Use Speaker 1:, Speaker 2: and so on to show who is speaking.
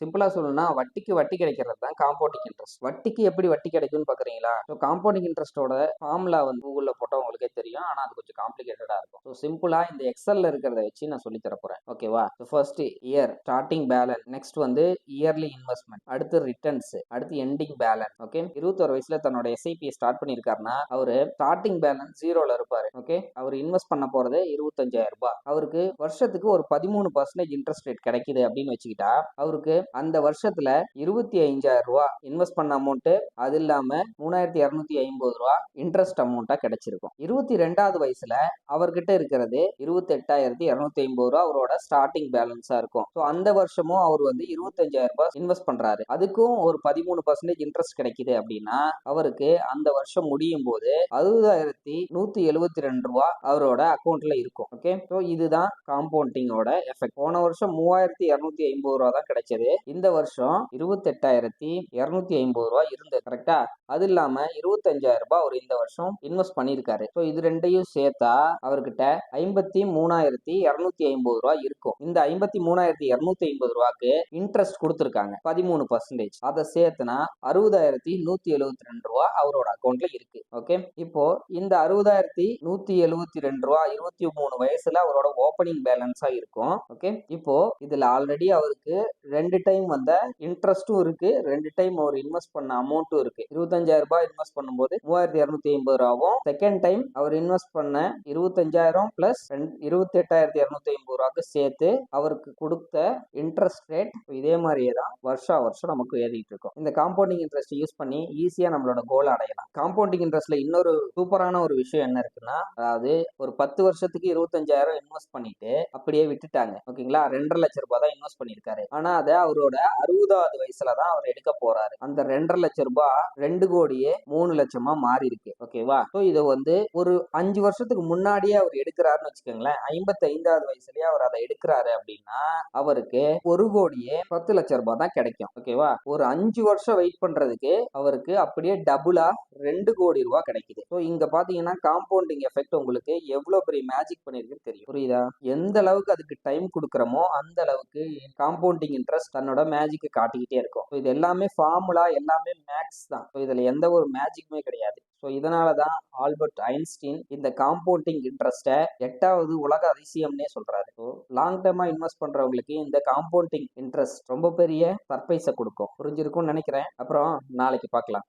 Speaker 1: சிம்பிளா சொல்லணும்னா வட்டிக்கு வட்டி கிடைக்கிறது தான் காம்பவுண்டிங் இன்ட்ரெஸ்ட். வட்டிக்கு எப்படி வட்டி கிடைக்கும்னு பாக்குறீங்களா? ஸோ காம்பவுண்டிங் இன்ட்ரெஸ்டோட ஃபார்முலா வந்து கூகுள்ல போட்டா உங்களுக்கே தெரியும். ஆனா அது கொஞ்சம் காம்ப்ளிகேட்டடா இருக்கும். ஸோ சிம்பிளா இந்த எக்ஸல்ல இருக்கிறத வச்சு நான் சொல்லி தர போறேன். ஓகேவா? So first year starting balance, next வந்து இயர்லி இன்வெஸ்ட்மெண்ட், அடுத்து ரிட்டர்ன்ஸ், அடுத்து எண்டிங் பேலன்ஸ். ஓகே, 21 வயசுல தன்னோட எஸ்ஐபி ஸ்டார்ட் பண்ணிருக்காருன்னா அவரு ஸ்டார்டிங் பேலன்ஸ் ஜீரோல இருப்பாரு. ஓகே, அவர் இன்வெஸ்ட் பண்ண போறது 25,000 ரூபாய். அவருக்கு வருஷத்துக்கு ஒரு 13% இன்ட்ரெஸ்ட் ரேட் கிடைக்குது அப்படின்னு வச்சுக்கிட்டா அவருக்கு அந்த வருஷத்துல 25,000 ரூபாய் இன்வெஸ்ட் பண்ண அமௌண்ட், அது இல்லாம 3,250 ரூபாய் இன்ட்ரெஸ்ட் அமௌண்டா கிடைச்சிருக்கும். 22வது வயசுல அவர்கிட்ட இருக்கிறது 28,250 ரூபாய் அவரோட ஸ்டார்டிங் பேலன்ஸா இருக்கும். ஸோ அந்த வருஷமும் அவர் வந்து 25,000 ரூபாய் இன்வெஸ்ட் பண்றாரு. அதுக்கும் ஒரு 13% இன்ட்ரெஸ்ட் கிடைக்குது அப்படின்னா அவருக்கு அந்த வருஷம் முடியும் போது 60,172 ரூபாய் அவரோட அக்கௌண்ட்ல இருக்கும். ஓகே, ஸோ இதுதான் காம்பவுண்டிங்கோட எஃபெக்ட். போன வருஷம் 3,250 ரூபாய் தான் கிடைச்சது. இந்த வருஷம் 28,250 ரூபாய் இருந்தது. கரெக்டா? அது இல்லாம 25,000 ரூபாய் அவர் இந்த வருஷம் இன்வெஸ்ட் பண்ணிருக்காரு. ஸோ இது ரெண்டையும் சேர்த்தா அவர்கிட்ட 53,250 ரூபாய் இருக்கும். இந்த 53,250 ரூபாய்க்கு இன்ட்ரெஸ்ட் கொடுத்துருக்காங்க 13%. அதை சேர்த்துனா 60,172 ரூபாய் அவரோட அக்கௌண்ட்ல இருக்கு. ஓகே, இப்போ இந்த 60,172 ரூபாய் 23 வயசுல அவரோட ஓப்பனிங் பேலன்ஸா இருக்கும். ஓகே, இப்போ இதுல ஆல்ரெடி அவருக்கு 2 டைம் வந்த இன்ட்ரெஸ்டும் இருக்கு, 2 டைம் அவர் இன்வெஸ்ட் பண்ண அமௌண்ட்டும் இருக்கு. 25,000 ரூபாய் இன்வெஸ்ட் பண்ணும்போது 3,250 ரூபாவும், செகண்ட் டைம் அவர் இன்வெஸ்ட் பண்ண 25,000 பிளஸ் 28,250 ரூபாய்க்கு சேர்த்து அவருக்கு கொடுத்த இன்ட்ரெஸ்ட் ரேட் இதே மாதிரியே தான் வருஷம் நமக்கு ஏறிட்டு இருக்கும். இந்த காம்பவுண்டிங் இன்ட்ரெஸ்ட் யூஸ் பண்ணி ஈஸியா நம்மளோட கோல் அடையலாம். காம்பவுண்டிங் இன்ட்ரெஸ்ட்ல இன்னொரு சூப்பரான ஒரு விஷயம் என்ன இருக்குன்னா, அதாவது ஒரு 10 வருஷத்துக்கு 25,000 இன்வெஸ்ட் பண்ணிட்டு அப்படியே விட்டுட்டாங்க. ஓகேங்களா? 2,50,000 ரூபாய் தான் இன்வெஸ்ட் பண்ணிருக்காரு. ஆனா அதை அவரோட 60வது வயசுல தான் அவர் எடுக்க போறாரு. அந்த 2,50,000 ரூபாய் 2,03,00,000 மாறி இருக்கு. ஓகேவா? ஸோ இதை வந்து ஒரு 5 வருஷத்துக்கு முன்னாடியே அவர் எடுக்கிறாருன்னு வச்சுக்கோங்களேன். 55வது வயசுலயே அவர் அதை எடுக்கிறாரு அப்படின்னா அவருக்கு 1,10,00,000 ரூபாய் தான் கிடைக்கும். ஓகேவா? ஒரு 5 வருஷம் வெயிட் பண்றதுக்கு அவருக்கு அப்படியே டபுளா 2 கோடி ரூபாய் கிடைக்குது. ஸோ இங்க பாத்தீங்கன்னா காம்பவுண்டிங் எஃபெக்ட் உங்களுக்கு எவ்வளவு பெரிய மேஜிக் பண்ணிருக்குன்னு தெரியும். புரியுதா? எந்த அளவுக்கு அதுக்கு டைம் கொடுக்குறோமோ அந்த அளவுக்கு காம்பவுண்டிங் இன்ட்ரெஸ்ட் தன்னோட மேஜிக்கை காட்டிக்கிட்டே இருக்கும். இது எல்லாமே ஃபார்முலா, எல்லாமே மேக்ஸ் தான். இதுல எந்த ஒரு மேஜிக்குமே கிடையாது. ஸோ இதனாலதான் ஆல்பர்ட் ஐன்ஸ்டீன் இந்த காம்பவுண்டிங் இன்ட்ரெஸ்ட்டை 8வது உலக அதிசயம்னே சொல்றாரு. ஸோ லாங் டேர்மா இன்வெஸ்ட் பண்றவங்களுக்கு இந்த காம்பவுண்டிங் இன்ட்ரெஸ்ட் ரொம்ப பெரிய சர்ப்ரைஸை கொடுக்கும். புரிஞ்சிருக்கும்னு நினைக்கிறேன். அப்புறம் நாளைக்கு பார்க்கலாம்.